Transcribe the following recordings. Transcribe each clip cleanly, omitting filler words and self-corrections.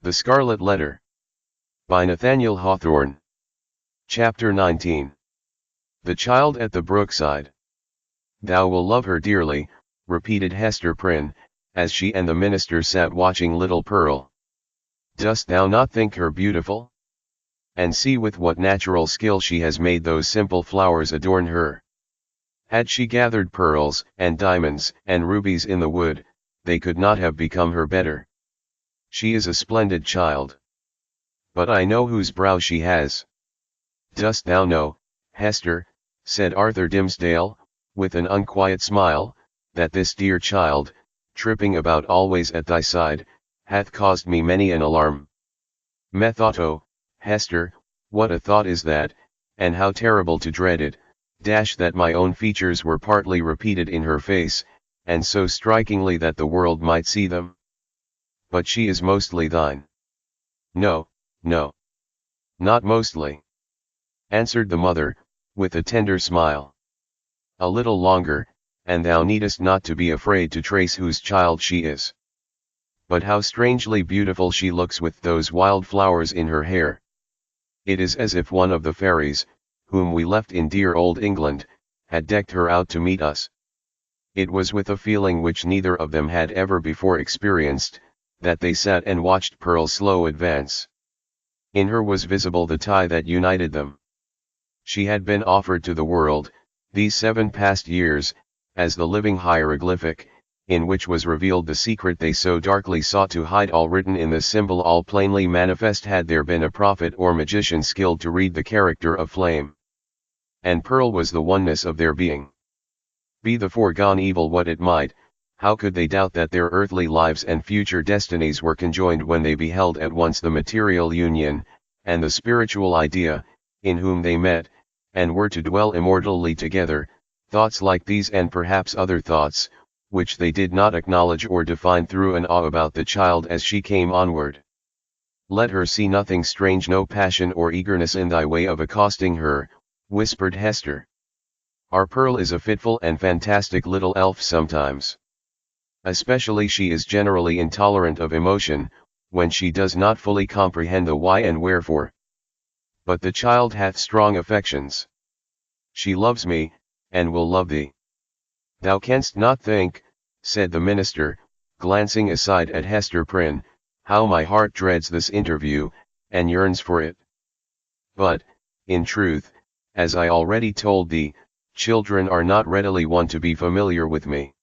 The Scarlet Letter. By Nathaniel Hawthorne. Chapter 19. The Child at the Brookside. Thou will love her dearly, repeated Hester Prynne, as she and the minister sat watching little Pearl. Dost thou not think her beautiful? And see with what natural skill she has made those simple flowers adorn her. Had she gathered pearls, and diamonds, and rubies in the wood, they could not have become her better. She is a splendid child. But I know whose brow she has. Dost thou know, Hester, said Arthur Dimmesdale, with an unquiet smile, that this dear child, tripping about always at thy side, hath caused me many an alarm. Methought, Hester, what a thought is that, and how terrible to dread it, that my own features were partly repeated in her face, and so strikingly that the world might see them. But she is mostly thine. No, no. Not mostly, answered the mother, with a tender smile. A little longer, and thou needest not to be afraid to trace whose child she is. But how strangely beautiful she looks with those wild flowers in her hair. It is as if one of the fairies, whom we left in dear old England, had decked her out to meet us. It was with a feeling which neither of them had ever before experienced, that they sat and watched Pearl's slow advance. In her was visible the tie that united them. She had been offered to the world, these 7 past years, as the living hieroglyphic, in which was revealed the secret they so darkly sought to hide, all written in the symbol, all plainly manifest had there been a prophet or magician skilled to read the character of flame. And Pearl was the oneness of their being. Be the foregone evil what it might, how could they doubt that their earthly lives and future destinies were conjoined when they beheld at once the material union, and the spiritual idea, in whom they met, and were to dwell immortally together, thoughts like these and perhaps other thoughts, which they did not acknowledge or define, threw an awe about the child as she came onward. Let her see nothing strange, no passion or eagerness in thy way of accosting her, whispered Hester. Our Pearl is a fitful and fantastic little elf sometimes. Especially she is generally intolerant of emotion, when she does not fully comprehend the why and wherefore. But the child hath strong affections. She loves me, and will love thee. Thou canst not think, said the minister, glancing aside at Hester Prynne, how my heart dreads this interview, and yearns for it. But, in truth, as I already told thee, children are not readily won to be familiar with me.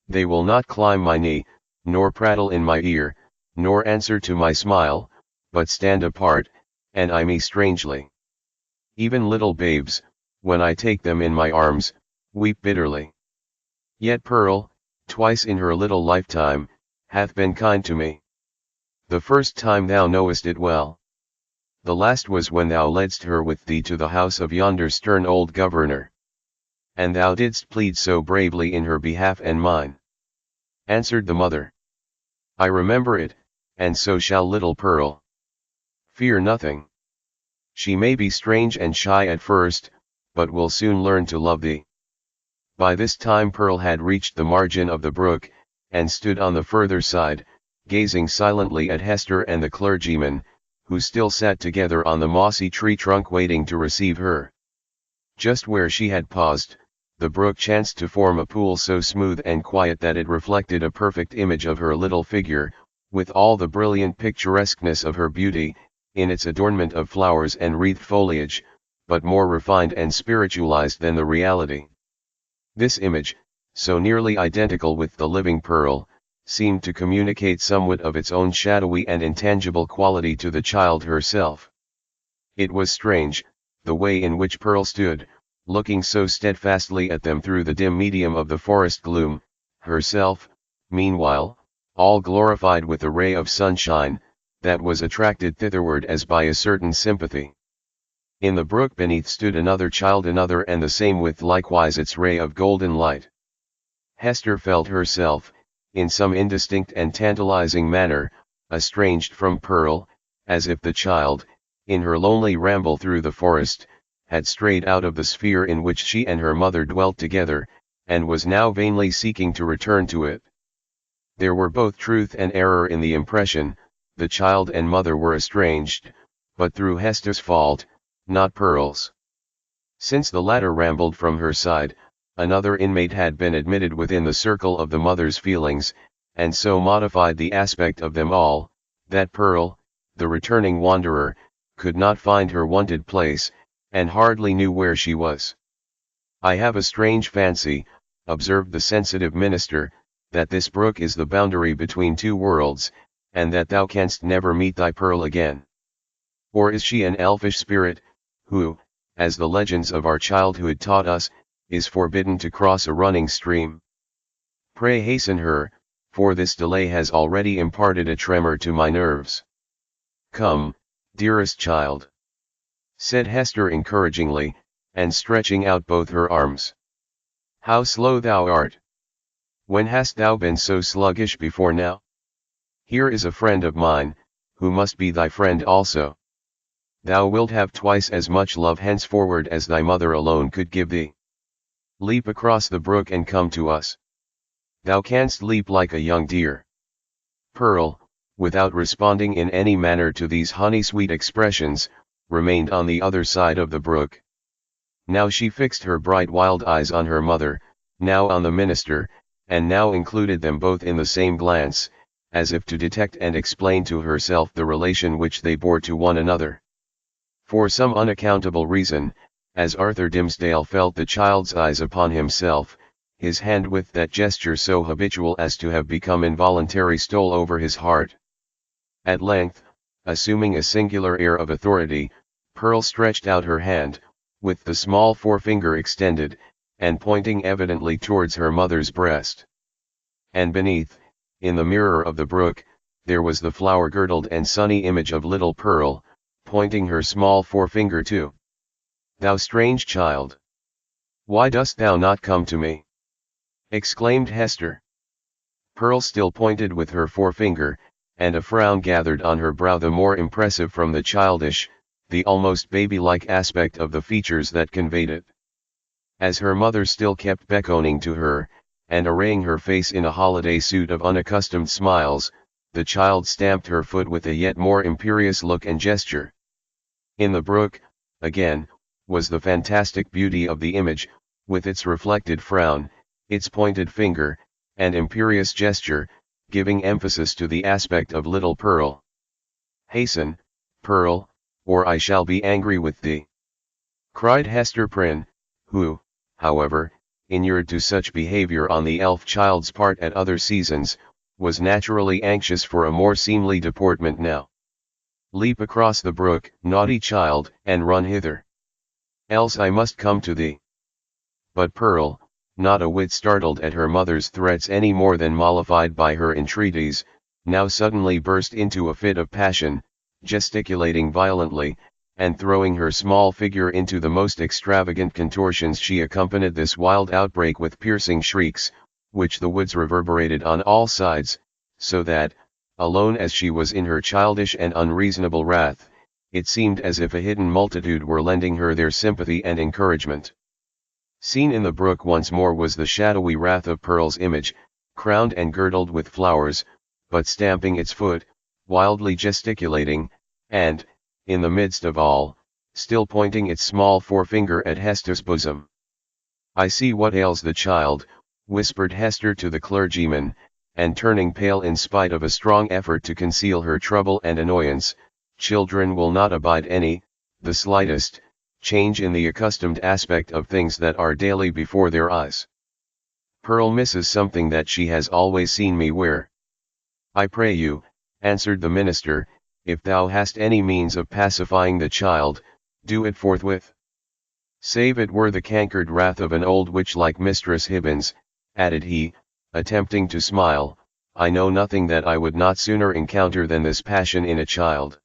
They will not climb my knee, nor prattle in my ear, nor answer to my smile, but stand apart, and eye me strangely. Even little babes, when I take them in my arms, weep bitterly. Yet Pearl, twice in her little lifetime, hath been kind to me. The first time thou knowest it well. The last was when thou ledst her with thee to the house of yonder stern old governor. And thou didst plead so bravely in her behalf and mine, answered the mother. I remember it, and so shall little Pearl. Fear nothing. She may be strange and shy at first, but will soon learn to love thee. By this time Pearl had reached the margin of the brook, and stood on the further side, gazing silently at Hester and the clergyman, who still sat together on the mossy tree trunk waiting to receive her. Just where she had paused, the brook chanced to form a pool so smooth and quiet that it reflected a perfect image of her little figure, with all the brilliant picturesqueness of her beauty, in its adornment of flowers and wreathed foliage, but more refined and spiritualized than the reality. This image, so nearly identical with the living Pearl, seemed to communicate somewhat of its own shadowy and intangible quality to the child herself. It was strange, the way in which Pearl stood, looking so steadfastly at them through the dim medium of the forest gloom, herself, meanwhile, all glorified with a ray of sunshine, that was attracted thitherward as by a certain sympathy. In the brook beneath stood another child, another and the same, with likewise its ray of golden light. Hester felt herself, in some indistinct and tantalizing manner, estranged from Pearl, as if the child, in her lonely ramble through the forest, had strayed out of the sphere in which she and her mother dwelt together, and was now vainly seeking to return to it. There were both truth and error in the impression, the child and mother were estranged, but through Hester's fault, not Pearl's. Since the latter rambled from her side, another inmate had been admitted within the circle of the mother's feelings, and so modified the aspect of them all, that Pearl, the returning wanderer, could not find her wonted place, and hardly knew where she was. "I have a strange fancy," observed the sensitive minister, "that this brook is the boundary between two worlds, and that thou canst never meet thy Pearl again. Or is she an elfish spirit, who, as the legends of our childhood taught us, is forbidden to cross a running stream? Pray hasten her, for this delay has already imparted a tremor to my nerves." "Come, dearest child," said Hester encouragingly, and stretching out both her arms. "How slow thou art! When hast thou been so sluggish before now? Here is a friend of mine, who must be thy friend also. Thou wilt have twice as much love henceforward as thy mother alone could give thee. Leap across the brook and come to us. Thou canst leap like a young deer." Pearl, without responding in any manner to these honey-sweet expressions, remained on the other side of the brook. Now she fixed her bright wild eyes on her mother, now on the minister, and now included them both in the same glance, as if to detect and explain to herself the relation which they bore to one another. For some unaccountable reason, as Arthur Dimmesdale felt the child's eyes upon himself, his hand with that gesture so habitual as to have become involuntary stole over his heart. At length, assuming a singular air of authority, Pearl stretched out her hand, with the small forefinger extended, and pointing evidently towards her mother's breast. And beneath, in the mirror of the brook, there was the flower-girdled and sunny image of little Pearl, pointing her small forefinger too. "Thou strange child! Why dost thou not come to me?" exclaimed Hester. Pearl still pointed with her forefinger, and a frown gathered on her brow the more impressive from the childish, the almost baby-like aspect of the features that conveyed it. As her mother still kept beckoning to her, and arraying her face in a holiday suit of unaccustomed smiles, the child stamped her foot with a yet more imperious look and gesture. In the brook, again, was the fantastic beauty of the image, with its reflected frown, its pointed finger, and imperious gesture, giving emphasis to the aspect of little Pearl. "Hasten, Pearl, or I shall be angry with thee," cried Hester Prynne, who, however, inured to such behavior on the elf child's part at other seasons, was naturally anxious for a more seemly deportment now. "Leap across the brook, naughty child, and run hither. Else I must come to thee." But Pearl, not a whit startled at her mother's threats any more than mollified by her entreaties, now suddenly burst into a fit of passion, gesticulating violently, and throwing her small figure into the most extravagant contortions. She accompanied this wild outbreak with piercing shrieks, which the woods reverberated on all sides, so that, alone as she was in her childish and unreasonable wrath, it seemed as if a hidden multitude were lending her their sympathy and encouragement. Seen in the brook once more was the shadowy wrath of Pearl's image, crowned and girdled with flowers, but stamping its foot, wildly gesticulating, and, in the midst of all, still pointing its small forefinger at Hester's bosom. "I see what ails the child," whispered Hester to the clergyman, and turning pale in spite of a strong effort to conceal her trouble and annoyance, "children will not abide the slightest, change in the accustomed aspect of things that are daily before their eyes. Pearl misses something that she has always seen me wear." "I pray you," answered the minister, "if thou hast any means of pacifying the child, do it forthwith. Save it were the cankered wrath of an old witch like Mistress Hibbins," added he, attempting to smile, "I know nothing that I would not sooner encounter than this passion in a child.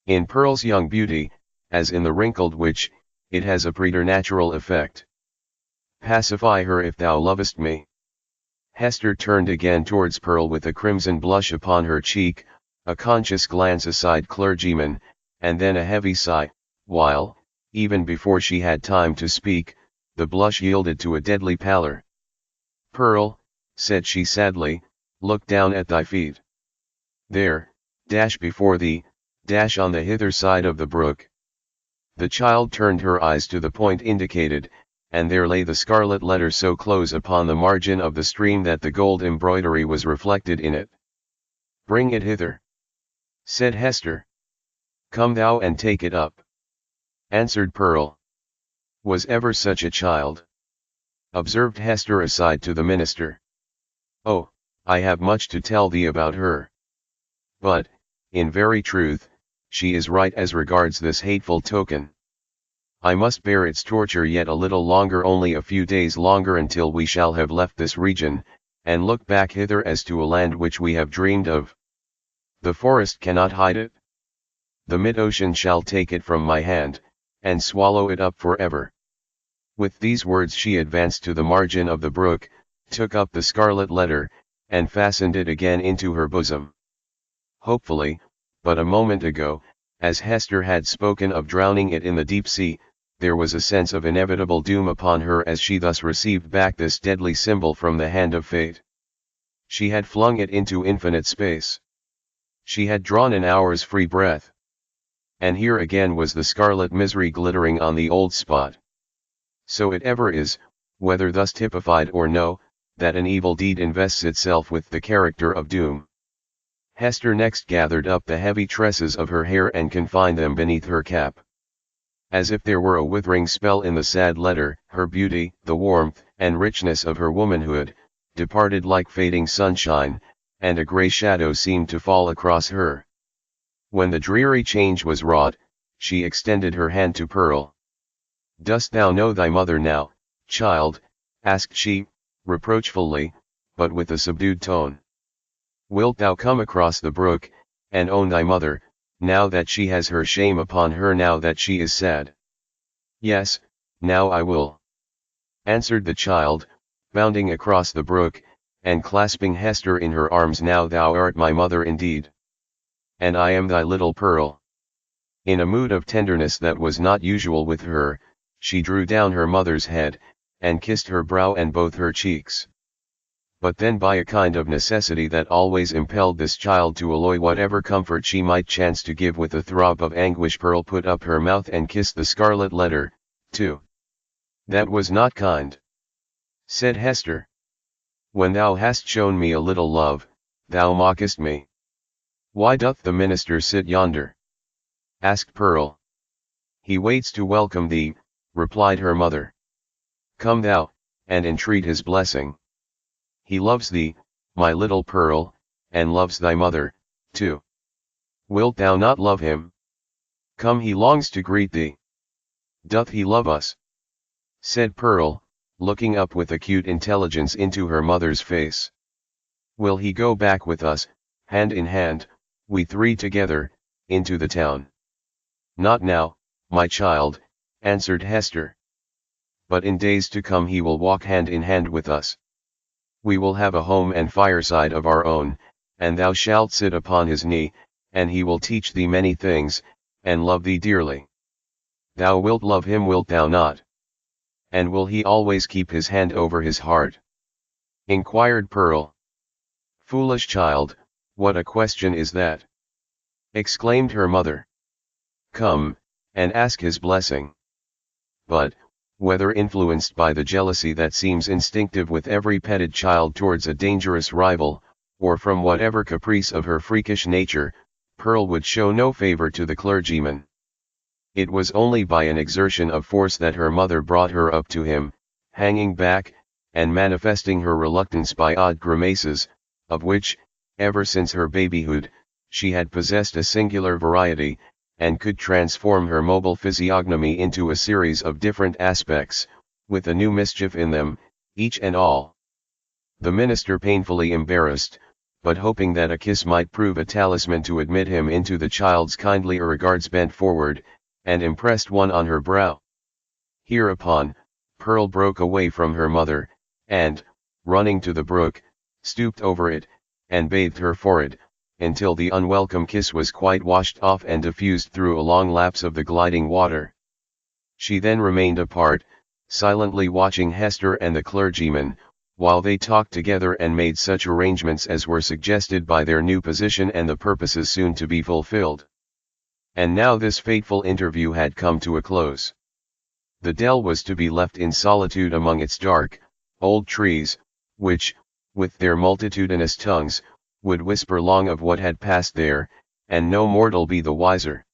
In Pearl's young beauty, as in the wrinkled witch, it has a preternatural effect. Pacify her if thou lovest me." Hester turned again towards Pearl with a crimson blush upon her cheek, a conscious glance aside clergyman, and then a heavy sigh, while, even before she had time to speak, the blush yielded to a deadly pallor. "Pearl," said she sadly, "look down at thy feet. There, dash before thee, dash on the hither side of the brook. The child turned her eyes to the point indicated, and there lay the scarlet letter so close upon the margin of the stream that the gold embroidery was reflected in it. "Bring it hither," said Hester. "Come thou and take it up," answered Pearl. "Was ever such a child?" observed Hester aside to the minister. "Oh, I have much to tell thee about her. But, in very truth, she is right as regards this hateful token. I must bear its torture yet a little longer, only a few days longer, until we shall have left this region, and look back hither as to a land which we have dreamed of. The forest cannot hide it. The mid-ocean shall take it from my hand, and swallow it up forever." With these words she advanced to the margin of the brook, took up the scarlet letter, and fastened it again into her bosom. Hopefully, but a moment ago, as Hester had spoken of drowning it in the deep sea, there was a sense of inevitable doom upon her as she thus received back this deadly symbol from the hand of fate. She had flung it into infinite space. She had drawn an hour's free breath. And here again was the scarlet misery glittering on the old spot. So it ever is, whether thus typified or no, that an evil deed invests itself with the character of doom. Hester next gathered up the heavy tresses of her hair and confined them beneath her cap. As if there were a withering spell in the sad letter, her beauty, the warmth and richness of her womanhood, departed like fading sunshine, and a grey shadow seemed to fall across her. When the dreary change was wrought, she extended her hand to Pearl. "Dost thou know thy mother now, child?" asked she, reproachfully, but with a subdued tone. "Wilt thou come across the brook, and own thy mother, now that she has her shame upon her, now that she is sad?" "Yes, now I will," answered the child, bounding across the brook, and clasping Hester in her arms. "Now thou art my mother indeed. And I am thy little Pearl." In a mood of tenderness that was not usual with her, she drew down her mother's head, and kissed her brow and both her cheeks. But then, by a kind of necessity that always impelled this child to alloy whatever comfort she might chance to give, with a throb of anguish Pearl put up her mouth and kissed the scarlet letter, too. "That was not kind," said Hester. "When thou hast shown me a little love, thou mockest me." "Why doth the minister sit yonder?" asked Pearl. "He waits to welcome thee," replied her mother. "Come thou, and entreat his blessing. He loves thee, my little Pearl, and loves thy mother, too. Wilt thou not love him? Come, he longs to greet thee." "Doth he love us?" said Pearl, looking up with acute intelligence into her mother's face. "Will he go back with us, hand in hand, we three together, into the town?" "Not now, my child," answered Hester. "But in days to come he will walk hand in hand with us. We will have a home and fireside of our own, and thou shalt sit upon his knee, and he will teach thee many things, and love thee dearly. Thou wilt love him, wilt thou not? And will he always keep his hand over his heart?" inquired Pearl. "Foolish child, what a question is that?" exclaimed her mother. "Come, and ask his blessing." But, whether influenced by the jealousy that seems instinctive with every petted child towards a dangerous rival, or from whatever caprice of her freakish nature, Pearl would show no favor to the clergyman. It was only by an exertion of force that her mother brought her up to him, hanging back, and manifesting her reluctance by odd grimaces, of which, ever since her babyhood, she had possessed a singular variety, and could transform her mobile physiognomy into a series of different aspects, with a new mischief in them, each and all. The minister, painfully embarrassed, but hoping that a kiss might prove a talisman to admit him into the child's kindlier regards, bent forward, and impressed one on her brow. Hereupon, Pearl broke away from her mother, and, running to the brook, stooped over it, and bathed her forehead, until the unwelcome kiss was quite washed off and diffused through a long lapse of the gliding water. She then remained apart, silently watching Hester and the clergyman, while they talked together and made such arrangements as were suggested by their new position and the purposes soon to be fulfilled. And now this fateful interview had come to a close. The dell was to be left in solitude among its dark, old trees, which, with their multitudinous tongues, would whisper long of what had passed there, and no mortal be the wiser.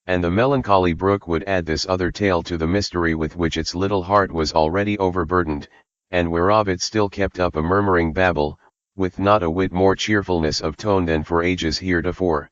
And the melancholy brook would add this other tale to the mystery with which its little heart was already overburdened, and whereof it still kept up a murmuring babble, with not a whit more cheerfulness of tone than for ages heretofore.